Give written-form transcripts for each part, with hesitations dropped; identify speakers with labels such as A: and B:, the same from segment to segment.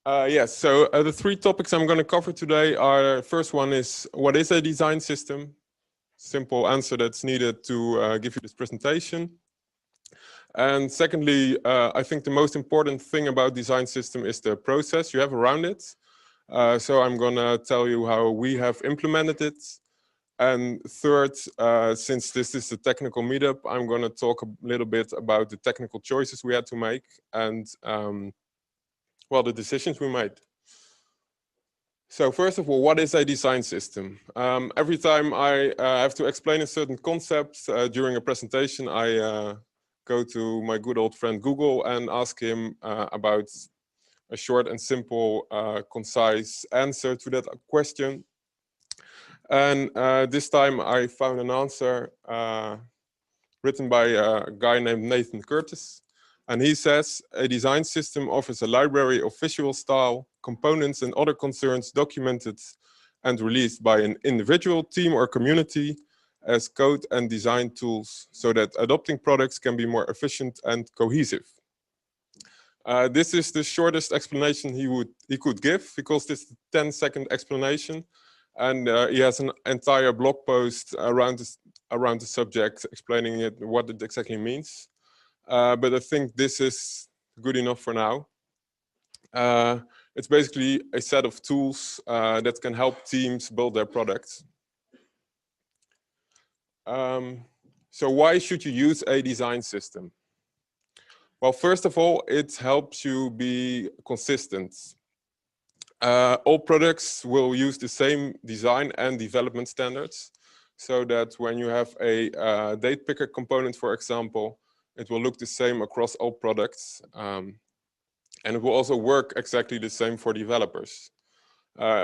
A: Yes, so the three topics I'm going to cover today are, first one is, what is a design system? Simple answer that's needed to give you this presentation. And secondly, I think the most important thing about design system is the process you have around it. So I'm going to tell you how we have implemented it. And third, since this is a technical meetup, I'm going to talk a little bit about the technical choices we had to make and, well, the decisions we made. So first of all, what is a design system? Every time I have to explain a certain concept during a presentation, I go to my good old friend Google and ask him about a short and simple, concise answer to that question. And this time I found an answer written by a guy named Nathan Curtis. And he says, a design system offers a library of visual style, components and other concerns documented and released by an individual, team or community as code and design tools so that adopting products can be more efficient and cohesive. This is the shortest explanation he could give, because this is a 10-second explanation. And he has an entire blog post around the subject explaining what it exactly means. But I think this is good enough for now. It's basically a set of tools that can help teams build their products. So why should you use a design system? Well, first of all, it helps you be consistent. All products will use the same design and development standards, so that when you have a date picker component, for example, it will look the same across all products. And it will also work exactly the same for developers,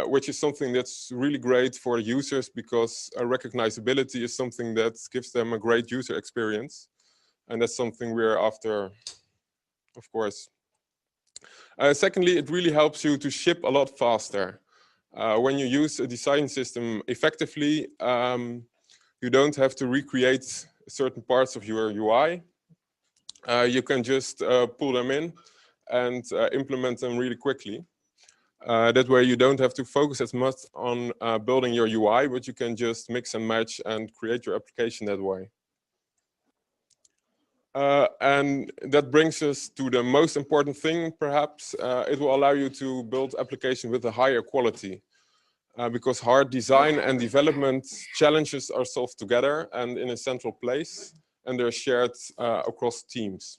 A: which is something that's really great for users, because recognizability is something that gives them a great user experience. And that's something we're after, of course. Secondly, it really helps you to ship a lot faster. When you use a design system effectively, you don't have to recreate certain parts of your UI. You can just pull them in and implement them really quickly. That way you don't have to focus as much on building your UI, but you can just mix and match and create your application that way. And that brings us to the most important thing, perhaps. It will allow you to build applications with a higher quality, because hard design and development challenges are solved together and in a central place, and they're shared across teams.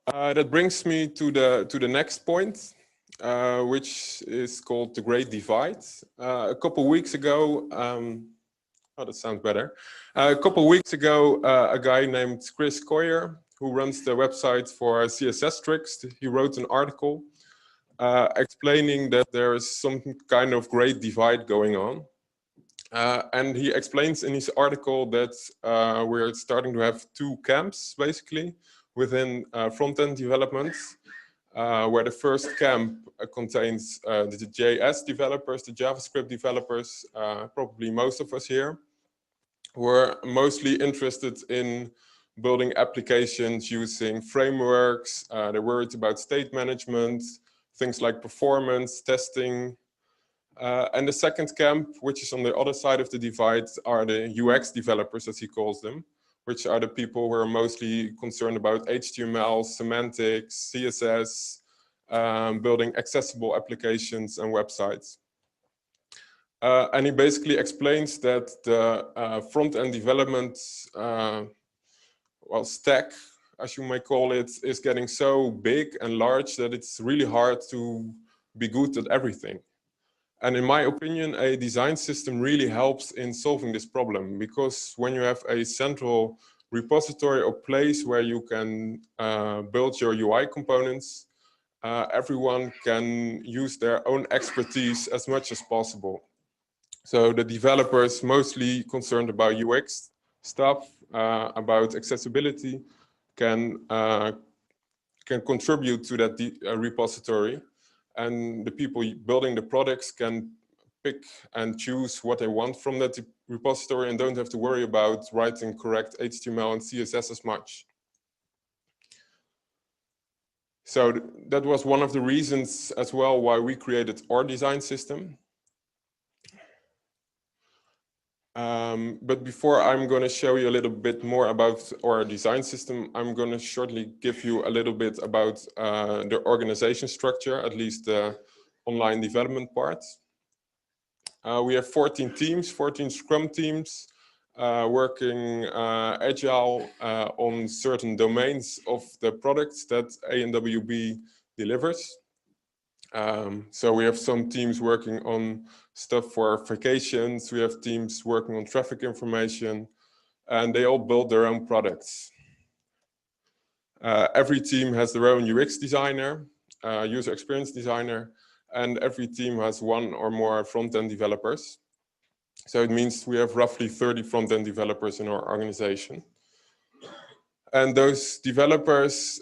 A: That brings me to the next point, which is called the Great Divide. A couple weeks ago, oh, that sounds better. A couple weeks ago, a guy named Chris Coyer, who runs the website for CSS Tricks, he wrote an article explaining that there is some kind of great divide going on. And he explains in his article that we're starting to have two camps, basically, within front-end development, where the first camp contains the JS developers, the JavaScript developers, probably most of us here, who are mostly interested in building applications using frameworks. They're worried about state management, things like performance, testing. And the second camp, which is on the other side of the divide, are the UX developers, as he calls them, which are the people who are mostly concerned about HTML, semantics, CSS, building accessible applications and websites. And he basically explains that the front-end development well, stack, as you might call it, is getting so big and large that it's really hard to be good at everything. And in my opinion, a design system really helps in solving this problem, because when you have a central repository or place where you can build your UI components, everyone can use their own expertise as much as possible. So the developers mostly concerned about UX stuff, about accessibility, can contribute to that repository. And the people building the products can pick and choose what they want from that repository and don't have to worry about writing correct HTML and CSS as much. So that was one of the reasons as well why we created our design system. But before I'm going to show you a little bit more about our design system, I'm going to shortly give you a little bit about the organization structure, at least the online development part. We have 14 teams, 14 Scrum teams, working agile on certain domains of the products that ANWB delivers. So we have some teams working on stuff for vacations, we have teams working on traffic information, and they all build their own products. Every team has their own UX designer, user experience designer, and every team has one or more front-end developers. So it means we have roughly 30 front-end developers in our organization. And those developers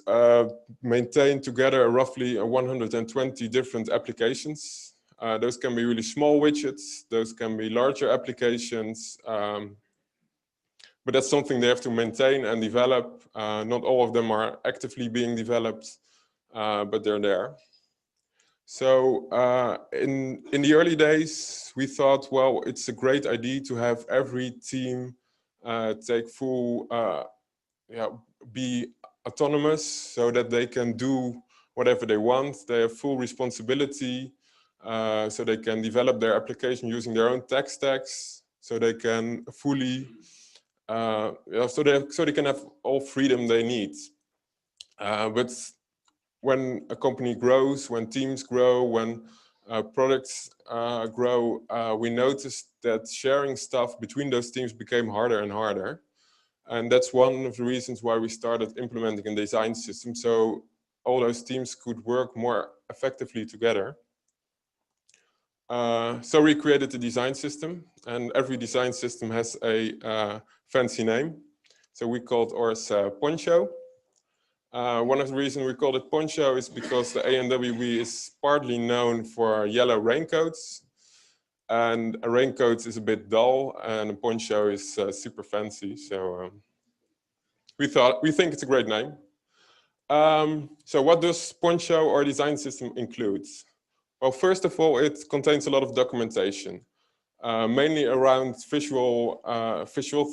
A: maintain together roughly 120 different applications. Those can be really small widgets, those can be larger applications, but that's something they have to maintain and develop. Not all of them are actively being developed, but they're there. So in the early days, we thought, well, it's a great idea to have every team take full, be autonomous so that they can do whatever they want. They have full responsibility, so they can develop their application using their own tech stacks, so they can fully, so they can have all freedom they need. But when a company grows, when teams grow, when products grow, we noticed that sharing stuff between those teams became harder and harder. And that's one of the reasons why we started implementing a design system, so all those teams could work more effectively together. So we created a design system, and every design system has a fancy name. So we called ours Poncho. One of the reasons we called it Poncho is because the ANWB is partly known for yellow raincoats. And a raincoat is a bit dull, and a poncho is super fancy. So we think it's a great name. So what does Poncho or design system include? Well, first of all, it contains a lot of documentation, mainly around visual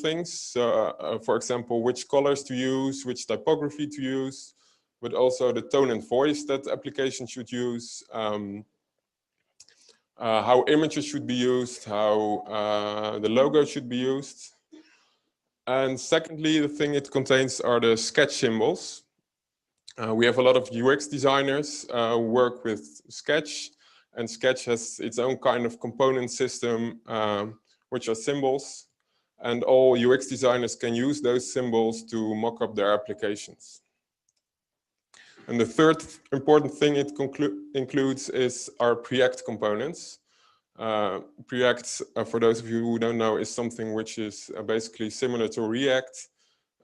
A: things. For example, which colors to use, which typography to use, but also the tone and voice that the application should use, how images should be used, how the logo should be used. And secondly, the thing it contains are the sketch symbols. We have a lot of UX designers who work with Sketch, and Sketch has its own kind of component system, which are symbols. And all UX designers can use those symbols to mock up their applications. And the third important thing it includes is our Preact components. Preact, for those of you who don't know, is something which is basically similar to React.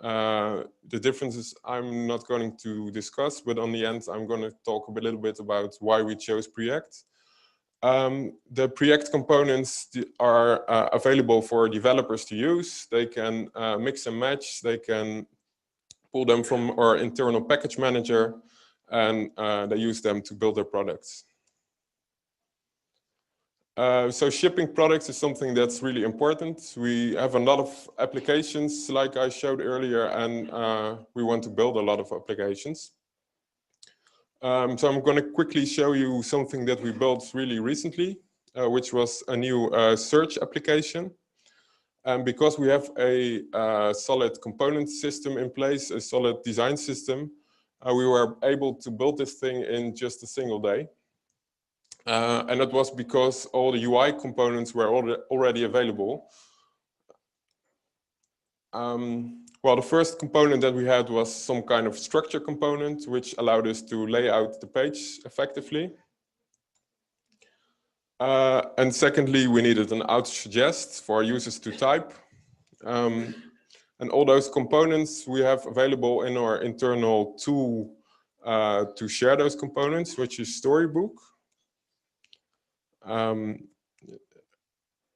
A: The differences I'm not going to discuss, but on the end, I'm going to talk a little bit about why we chose Preact. The Preact components are available for developers to use. They can mix and match. They can pull them from our internal package manager, and they use them to build their products. So shipping products is something that's really important. We have a lot of applications, like I showed earlier, and we want to build a lot of applications. So I'm going to quickly show you something that we built really recently, which was a new search application. And because we have a solid component system in place, a solid design system, we were able to build this thing in just a single day. And that was because all the UI components were already available. Well, the first component that we had was some kind of structure component, which allowed us to lay out the page effectively. And secondly, we needed an auto-suggest for users to type. And all those components we have available in our internal tool to share those components, which is Storybook.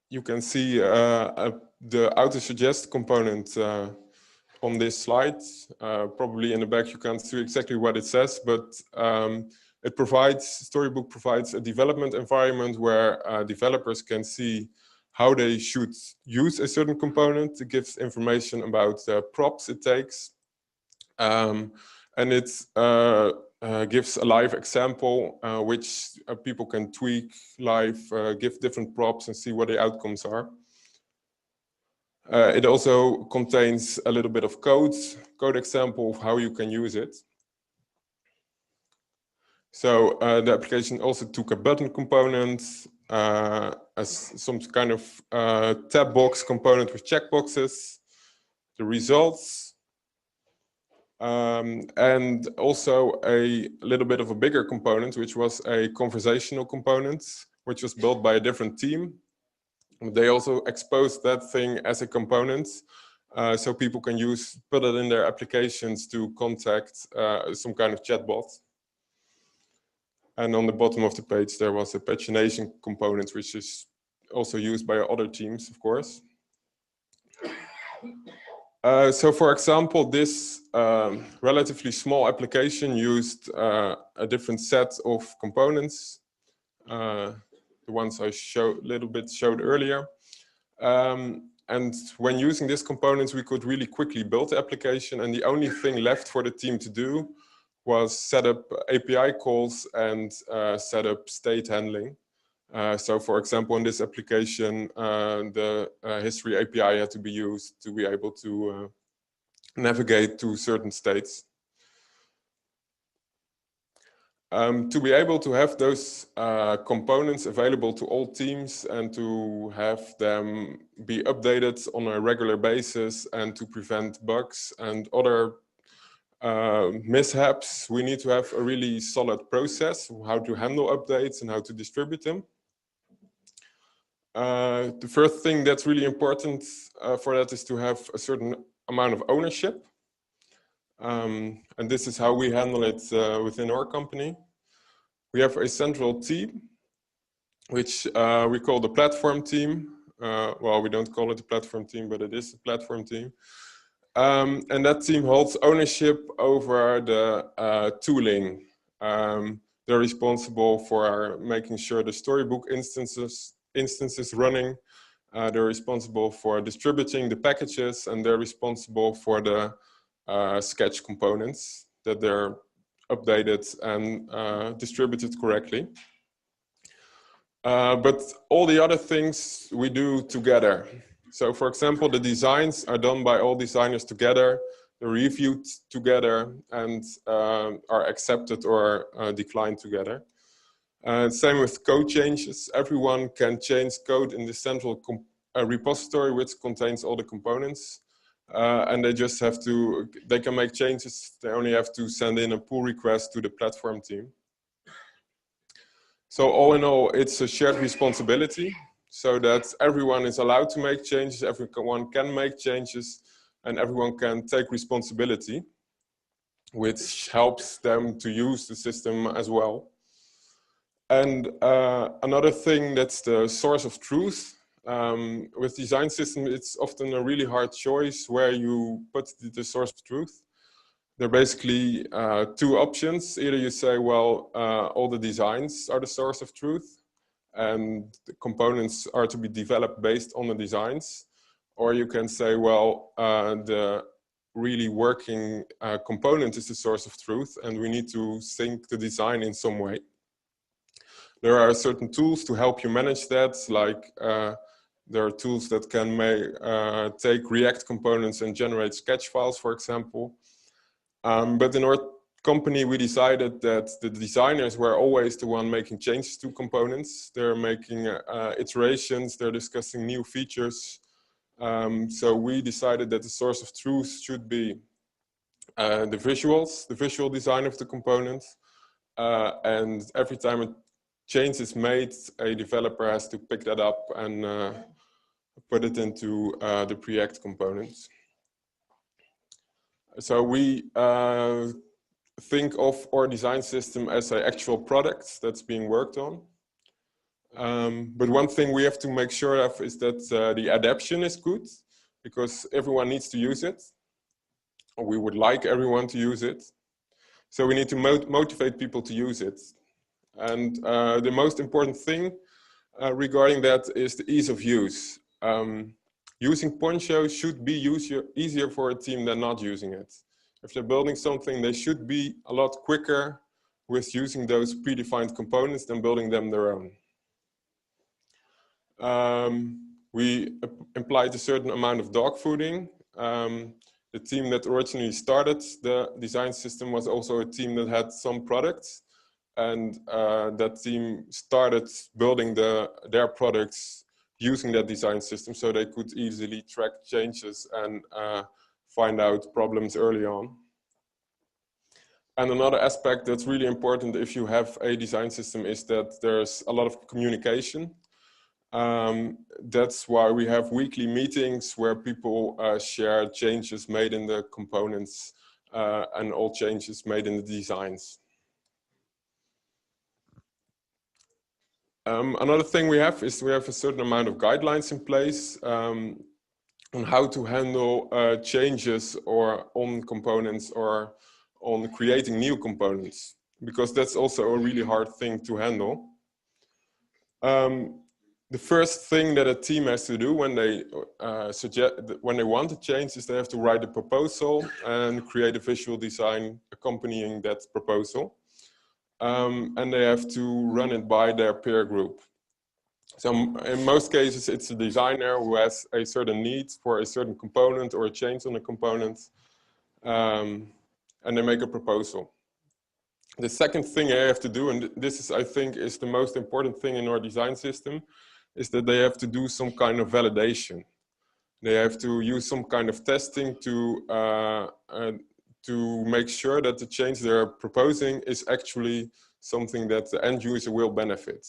A: You can see the auto-suggest component on this slide. Probably in the back you can't see exactly what it says, but Storybook provides a development environment where developers can see how they should use a certain component. It gives information about the props it takes. And it gives a live example which people can tweak live, give different props and see what the outcomes are. It also contains a little bit of code example of how you can use it. So the application also took a button component as some kind of tab box component with checkboxes, the results, and also a little bit of a bigger component, which was a conversational component, which was built by a different team. They also exposed that thing as a component, so people can put it in their applications to contact some kind of chatbot. And on the bottom of the page, there was a pagination component, which is also used by other teams, of course. So for example, this relatively small application used a different set of components, the ones I showed earlier. And when using these components, we could really quickly build the application, and the only thing left for the team to do was set up API calls and set up state handling. So for example, in this application, the history API had to be used to be able to navigate to certain states. To be able to have those components available to all teams and to have them be updated on a regular basis and to prevent bugs and other mishaps, we need to have a really solid process of how to handle updates and how to distribute them. The first thing that's really important for that is to have a certain amount of ownership. And this is how we handle it within our company. We have a central team, which we call the platform team. Well, we don't call it the platform team, but it is the platform team. And that team holds ownership over the tooling. They're responsible for making sure the Storybook instances running. They're responsible for distributing the packages, and they're responsible for the sketch components, that they're updated and distributed correctly. But all the other things we do together. So for example, the designs are done by all designers together, they're reviewed together, and are accepted or declined together. Same with code changes. Everyone can change code in the central repository, which contains all the components. And they just have to, they can make changes. They only have to send in a pull request to the platform team. So all in all, it's a shared responsibility, so that everyone is allowed to make changes, everyone can make changes, and everyone can take responsibility, which helps them to use the system as well. And another thing, that's the source of truth. With design systems, it's often a really hard choice where you put the source of truth. There are basically two options. Either you say, well, all the designs are the source of truth, and the components are to be developed based on the designs. Or you can say, well, the really working component is the source of truth, and we need to sync the design in some way. There are certain tools to help you manage that, like there are tools that can take React components and generate sketch files, for example. But in our company, we decided that the designers were always the one making changes to components. They're making iterations, they're discussing new features. So we decided that the source of truth should be the visuals, the visual design of the components. And every time a change is made, a developer has to pick that up and put it into the React components. So we think of our design system as an actual product that's being worked on. But one thing we have to make sure of is that the adaptation is good, because everyone needs to use it. we would like everyone to use it. So we need to motivate people to use it. And the most important thing regarding that is the ease of use. Using Poncho should be easier for a team than not using it. If they're building something, they should be a lot quicker with using those predefined components than building them their own. We implied a certain amount of dogfooding. The team that originally started the design system was also a team that had some products, and that team started building their products using that design system so they could easily track changes and find out problems early on. And another aspect that's really important if you have a design system is that there's a lot of communication. That's why we have weekly meetings where people share changes made in the components and all changes made in the designs. Another thing we have is we have a certain amount of guidelines in place on how to handle changes or on components or on creating new components, because that's also a really hard thing to handle. The first thing that a team has to do when they want to change is they have to write a proposal and create a visual design accompanying that proposal. And they have to run it by their peer group. So in most cases, it's a designer who has a certain need for a certain component or a change on a component, and they make a proposal. The second thing they have to do, and this is, I think, is the most important thing in our design system, is that they have to do some kind of validation. They have to use some kind of testing to make sure that the change they're proposing is actually something that the end user will benefit.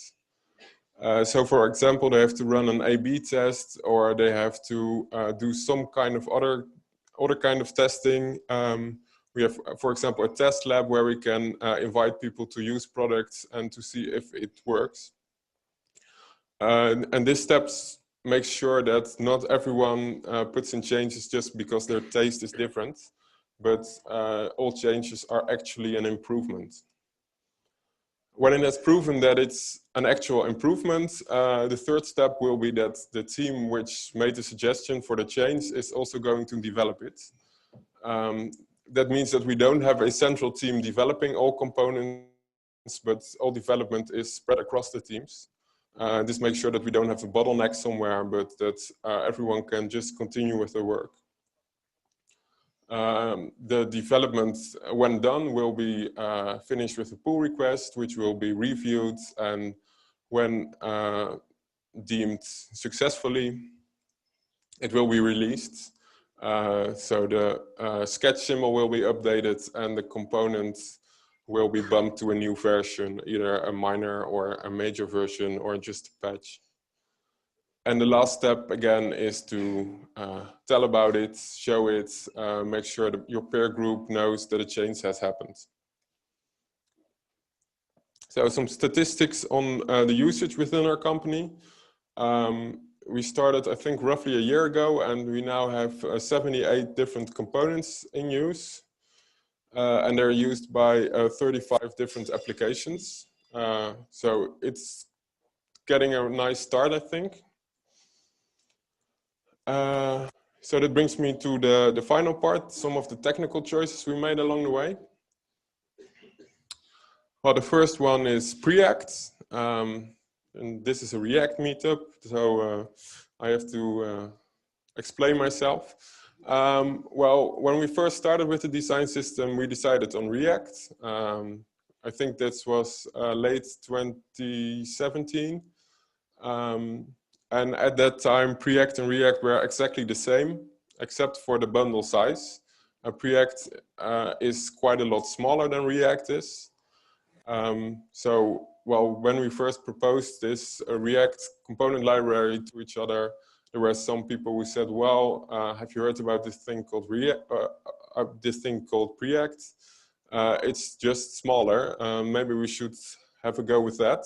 A: So for example, they have to run an A/B test, or they have to do some kind of other kind of testing. We have, for example, a test lab where we can invite people to use products and to see if it works. And these steps make sure that not everyone puts in changes just because their taste is different, but all changes are actually an improvement. When it has proven that it's an actual improvement, the third step will be that the team which made the suggestion for the change is also going to develop it. That means that we don't have a central team developing all components, but all development is spread across the teams. This makes sure that we don't have a bottleneck somewhere, but that everyone can just continue with their work. The development, when done, will be finished with a pull request, which will be reviewed, and when deemed successfully, it will be released. So the sketch symbol will be updated and the components will be bumped to a new version, either a minor or a major version or just a patch. And the last step, again, is to tell about it, show it, make sure that your peer group knows that a change has happened. So some statistics on the usage within our company. We started, I think, roughly a year ago, and we now have 78 different components in use. And they're used by 35 different applications. So it's getting a nice start, I think. So that brings me to the final part, some of the technical choices we made along the way. Well, the first one is Preact. And this is a React meetup, so I have to explain myself. Well, when we first started with the design system, we decided on React. I think that was late 2017. And at that time, Preact and React were exactly the same, except for the bundle size. Preact is quite a lot smaller than React is. So, well, when we first proposed this React component library to each other, there were some people who said, well, have you heard about this thing called Preact? It's just smaller. Maybe we should have a go with that.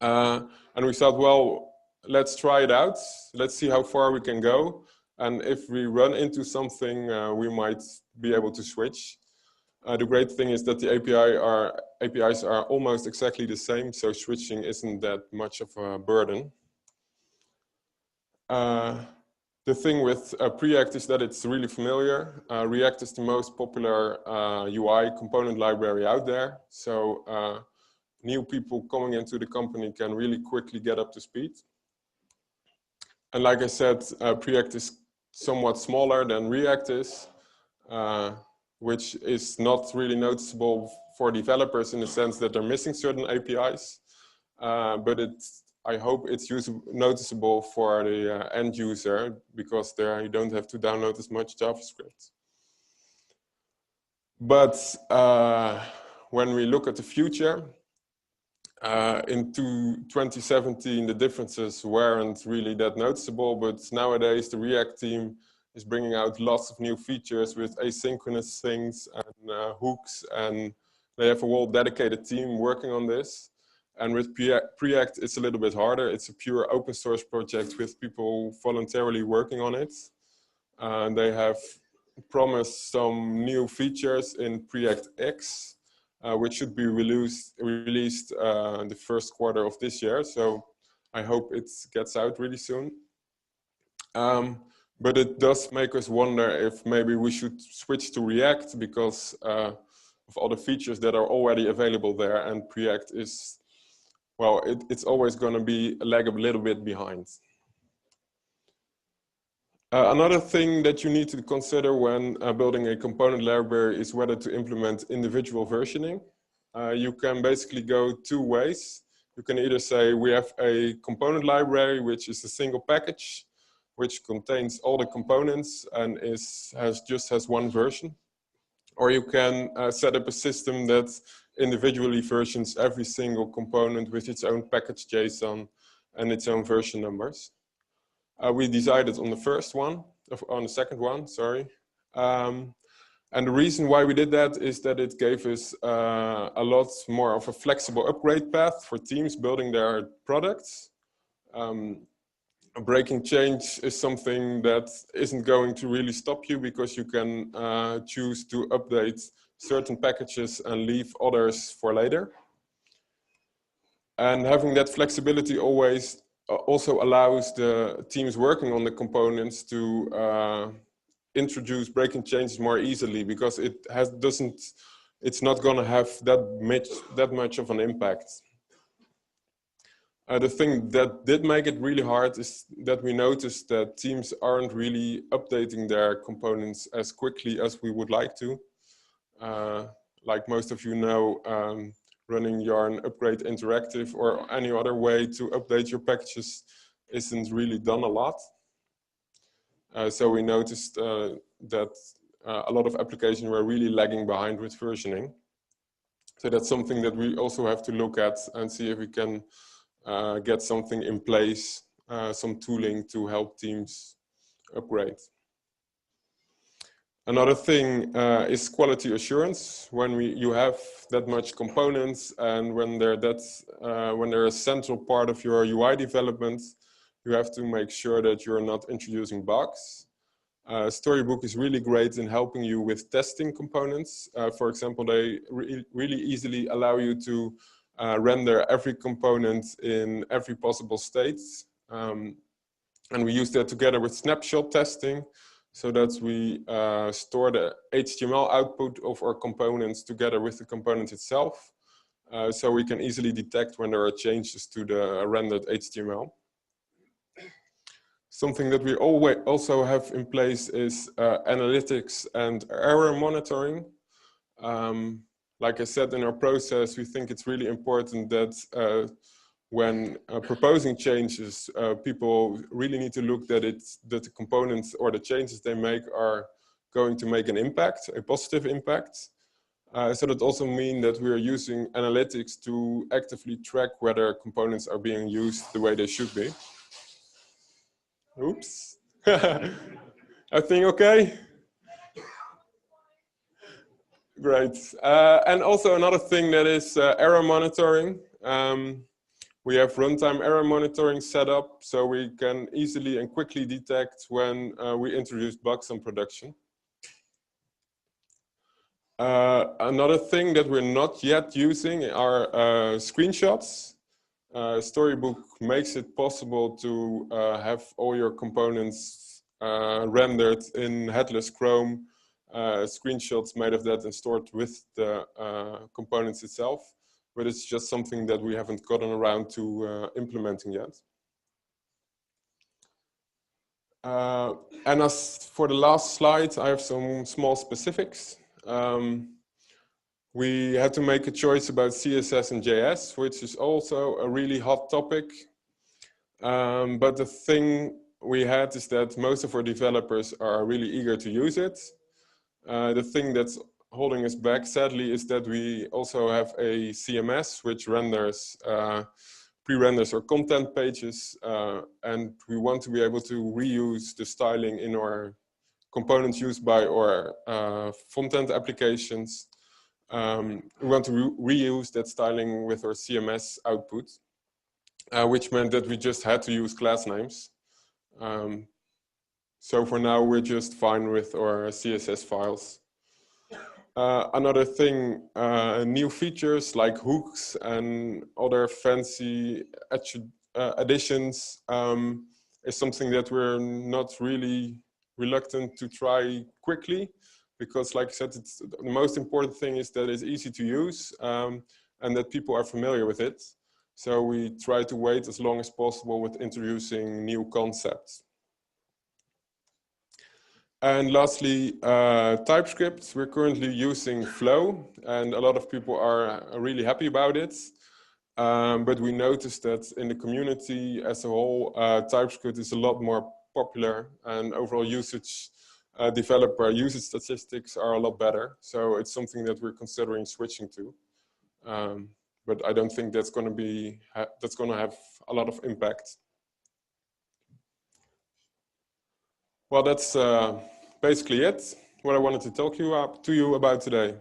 A: And we thought, well, let's try it out. Let's see how far we can go. And if we run into something, we might be able to switch. The great thing is that the APIs are almost exactly the same, so switching isn't that much of a burden. The thing with Preact is that it's really familiar. React is the most popular UI component library out there. So new people coming into the company can really quickly get up to speed. And like I said, Preact is somewhat smaller than React is, which is not really noticeable for developers in the sense that they're missing certain APIs. But I hope it's noticeable for the end user, because there you don't have to download as much JavaScript. But when we look at the future, into 2017, the differences weren't really that noticeable, but nowadays the React team is bringing out lots of new features with asynchronous things and hooks, and they have a whole dedicated team working on this. And with Preact, it's a little bit harder. It's a pure open source project with people voluntarily working on it. They have promised some new features in Preact X, which should be released the first quarter of this year. So I hope it gets out really soon. But it does make us wonder if maybe we should switch to React, because of all the features that are already available there, and Preact is, well, it's always going to be a little bit behind. Another thing that you need to consider when building a component library is whether to implement individual versioning. You can basically go two ways. You can either say we have a component library, which is a single package, which contains all the components and just has one version. Or you can set up a system that individually versions every single component with its own package JSON and its own version numbers. We decided on the second one, sorry. And the reason why we did that is that it gave us a lot more of a flexible upgrade path for teams building their products. A breaking change is something that isn't going to really stop you, because you can choose to update certain packages and leave others for later. And having that flexibility always also allows the teams working on the components to introduce breaking changes more easily, because it's not going to have that much of an impact. The thing that did make it really hard is that we noticed that teams aren't really updating their components as quickly as we would like to. Like most of you know, running Yarn Upgrade Interactive or any other way to update your packages isn't really done a lot. So we noticed that a lot of applications were really lagging behind with versioning. So that's something that we also have to look at and see if we can get something in place, some tooling to help teams upgrade. Another thing is quality assurance. When you have that much components, and when they're a central part of your UI development, you have to make sure that you're not introducing bugs. Storybook is really great in helping you with testing components. For example, they really easily allow you to render every component in every possible state. And we use that together with snapshot testing, so that we store the HTML output of our components together with the component itself. So we can easily detect when there are changes to the rendered HTML. Something that we also have in place is analytics and error monitoring. Like I said, in our process, we think it's really important that when proposing changes, people really need to look that the components or the changes they make are going to make an impact, a positive impact. So that also means that we are using analytics to actively track whether components are being used the way they should be. Oops. Everything okay? Great. And also another thing that is error monitoring. We have runtime error monitoring set up, so we can easily and quickly detect when we introduce bugs in production. Another thing that we're not yet using are screenshots. Storybook makes it possible to have all your components rendered in headless Chrome, screenshots made of that and stored with the components itself. But it's just something that we haven't gotten around to implementing yet. And as for the last slide, I have some small specifics. We had to make a choice about CSS and JS, which is also a really hot topic. But the thing we had is that most of our developers are really eager to use it. The thing that's holding us back, sadly, is that we also have a CMS which renders, pre-renders our content pages, and we want to be able to reuse the styling in our components used by our front-end applications. We want to reuse that styling with our CMS output, which meant that we just had to use class names. So for now, we're just fine with our CSS files. Another thing, new features like hooks and other fancy additions is something that we're not really reluctant to try quickly, because like I said, the most important thing is that it's easy to use and that people are familiar with it. So we try to wait as long as possible with introducing new concepts. And lastly, TypeScript. We're currently using Flow, and a lot of people are really happy about it. But we noticed that in the community as a whole, TypeScript is a lot more popular, and overall usage, developer usage statistics are a lot better. So it's something that we're considering switching to. But I don't think that's going to have a lot of impact. Well, that's basically it, what I wanted to talk to you about today.